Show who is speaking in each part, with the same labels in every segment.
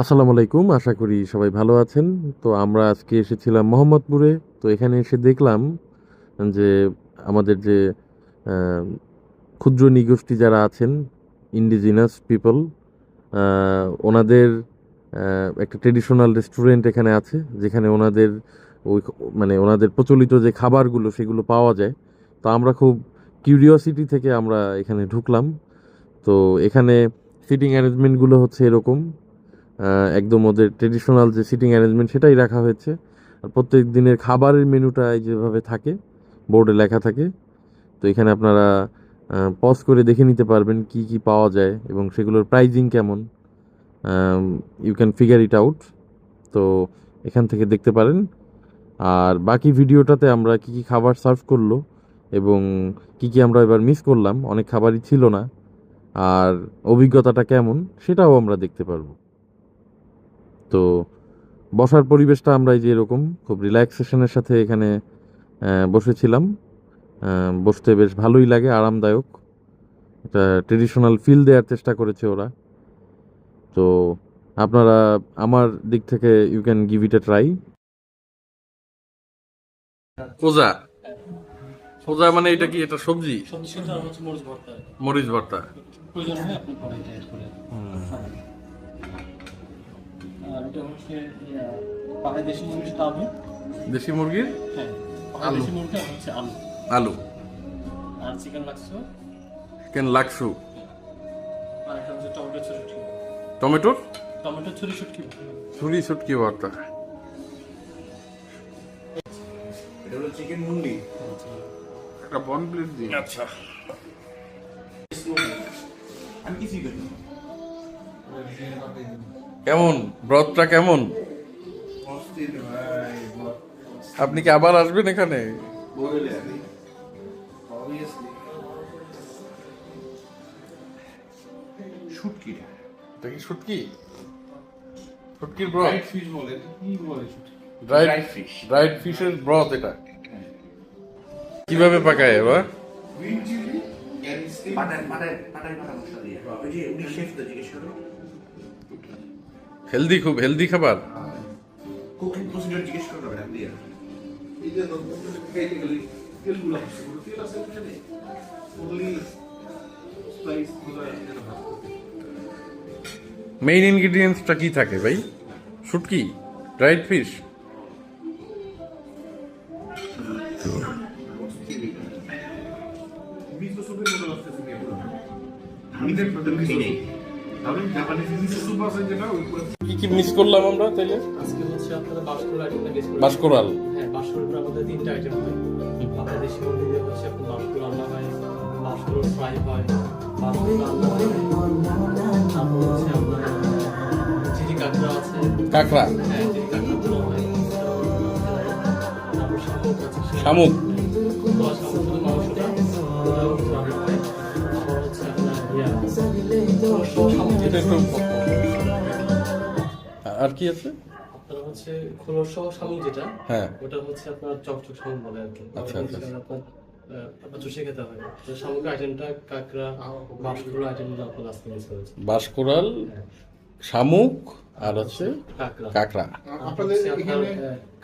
Speaker 1: আসসালামু আলাইকুম, আশা করি সবাই ভালো আছেন। তো আমরা আজকে এসেছিলাম মোহাম্মদপুরে। তো এখানে এসে দেখলাম যে আমাদের যে আহ, ক্ষুদ্র নৃগোষ্ঠী যারা আছেন, ইন্ডিজিনাস পিপল, ওনাদের একটা ট্রেডিশনাল রেস্টুরেন্ট এখানে আছে, যেখানে ওনাদের ওই মানে ওনাদের প্রচলিত যে খাবারগুলো সেগুলো পাওয়া যায়। তো আমরা খুব কিউরিওসিটি থেকে আমরা এখানে ঢুকলাম। তো এখানে সিটিং অ্যারেঞ্জমেন্টগুলো হচ্ছে এরকম, একদম ওদের ট্রেডিশনাল যে সিটিং অ্যারেঞ্জমেন্ট সেটাই রাখা হয়েছে। আর প্রত্যেক দিনের খাবারের মেনুটা যেভাবে থাকে বোর্ডে লেখা থাকে। তো এখানে আপনারা পজ করে দেখে নিতে পারবেন কি কি পাওয়া যায় এবং সেগুলোর প্রাইজিং কেমন। You can figure it out. তো এখান থেকে দেখতে পারেন। আর বাকি ভিডিওটাতে আমরা কি কি খাবার সার্ভ করলো এবং কি কি আমরা এবার মিস করলাম, অনেক খাবারই ছিল না, আর অভিজ্ঞতাটা কেমন সেটাও আমরা দেখতে পারবো। তো বসার পরিবেশটা আমরা এই যে এরকম খুব রিল্যাক্সেশনের সাথে এখানে বসেছিলাম। বসতে বেশ ভালোই লাগে, আরামদায়ক। একটা ট্রেডিশনাল ফিল দেওয়ার চেষ্টা করেছে ওরা। তো আপনারা আমার দিক থেকে you can give it a try. পোজা, পোজা মানে এটা কি, এটা সবজি?
Speaker 2: সবজি সিদ্ধ আর হচ্ছে মরিচ ভর্তা।
Speaker 1: মরিচ ভর্তা।
Speaker 2: প্রয়োজন হয় আপনি পরে এটা add করে খাবেন। আর এটা হচ্ছে পাহাড়ি দেশি মুরগির তাবু।
Speaker 1: দেশি মুরগির
Speaker 2: হ্যাঁ, পাহাড়ি দেশি মুরগি আর হচ্ছে আলু
Speaker 1: আলু।
Speaker 2: আর চিকেন লাগছে।
Speaker 1: কেন লাকসু।
Speaker 2: আর একটা হচ্ছে টমেটো ছুরি।
Speaker 1: টমেটোর
Speaker 2: টমেটো ছুরি শুটকি।
Speaker 1: ছুরি শুটকি ভর্তা।
Speaker 3: এটা হলো চিকেন মুন্ডি।
Speaker 1: একটা বন প্লেট দিন।
Speaker 3: আচ্ছা, আমি কিছুই করি না।
Speaker 1: কেমন ব্রতটা কেমন?
Speaker 3: অস্থির ভাই,
Speaker 1: আপনি কি আবার আসবেন এখানে?
Speaker 3: বলে আমি অবভিয়াসলি শুটকি,
Speaker 1: এটা কি শুটকি? শুটকির ব্রথ,
Speaker 3: রাইট ফিশ বলে, কি বলে শুটকি?
Speaker 1: ড্রাইড
Speaker 3: ফিশ,
Speaker 1: ড্রাইড ফিশের ব্রথ। এটা কিভাবে পাকায় এবার?
Speaker 3: গ্রিন চিলি, পাটায় মশলা দিয়ে। ওই যে উনি শেফ তো জিজ্ঞেস করো,
Speaker 1: হেলদি, খুব হেলদি খাবার।
Speaker 3: কুকিং প্রসিডিউর জিজ্ঞেস করো ম্যাডাম দিয়ে। এই যে বেসিক্যালি তেলগুলো আছে, তেল আছে এখানে ওনলি স্পাইস গুলো এখানে ভাগ করতে।
Speaker 1: মেইন ইনগ্রেডিয়েন্টসটা কি থাকে ভাই? শুটকি, ড্রাইড ফিশ।
Speaker 3: মিসো সুপের মতো লাগতেছে নিয়ে পুরো। আমি দেখতে মিসো সুপ। তাহলে জাপানিজ মিসো সুপ আছে যেটা ওই পুরো।
Speaker 1: কি কি মিস করলাম আমরা তাইলে?
Speaker 2: আজকে হচ্ছে আপনারা বাসকোর আইটেমটা গেস করুন।
Speaker 1: বাসকোরাল।
Speaker 2: হ্যাঁ, বাসকোর আমাদের তিনটা আইটেম হয়। আপনার দেশি মুরগি দিয়ে হচ্ছে আপনার বাসকোর রান্না হয়, বাসকোর ফ্রাই হয়, বাসকোর রান্না হয়। তারপর হচ্ছে আপনার চিলি কাঁকড়া আছে।
Speaker 1: কাঁকড়া,
Speaker 2: হ্যাঁ, চিলি কাঁকড়া গুলো হয়। তারপর শামুক আছে।
Speaker 1: শামুক।
Speaker 2: শামুক শুধু মাংসটা ওটাও রান্না হয়। আবার হচ্ছে আপনার শামুক
Speaker 1: এটা একটু আর কি আছে?
Speaker 2: আপনার হচ্ছে খোলস সহ শামুক যেটা,
Speaker 1: হ্যাঁ।
Speaker 2: ওটা হচ্ছে আপনার চকচক শামুক বলে আর কি।
Speaker 1: আচ্ছা, আচ্ছা।
Speaker 2: যেটা আপনার আপনার চুষে খেতে হয়। তো শামুকের আইটেমটা কাঁকড়া, বাঁশকুড়ো আইটেমগুলো আপনার আজকে মিস করেছে।
Speaker 1: বাসকোরাল, শামুক আর হচ্ছে
Speaker 2: কাঁকড়া।
Speaker 1: কাঁকড়া।
Speaker 3: আপনাদের এখানে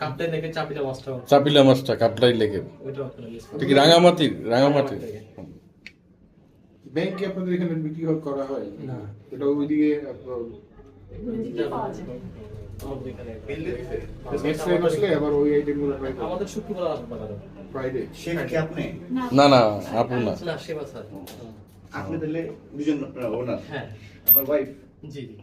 Speaker 2: কাপটাই লেগে চাপিটা মাছটাও
Speaker 1: চাপিলা মাছটা কাপলাই লেগে।
Speaker 2: ওইটাও আপনারা মিস
Speaker 1: এটা কি রাঙামাটির? রাঙামাটির।
Speaker 3: ব্যাংকে আপনাদের এখানে বিক্রি করা হয়
Speaker 2: না।
Speaker 3: এটা ওইদিকে নেক্সট টাইম আসলে আবার ওই আইটেমগুলো ট্রাই করব।
Speaker 2: আমাদের শুক্রবার আসবে বাজারে।
Speaker 3: ফ্রাইডে
Speaker 4: শেফ কি আপনি?
Speaker 1: না না, আপু না।
Speaker 2: না, সেবা স্যার।
Speaker 4: আপনি তাহলে দুজন ওনার,
Speaker 2: হ্যাঁ,
Speaker 4: আপনার ওয়াইফ?
Speaker 2: জি জি।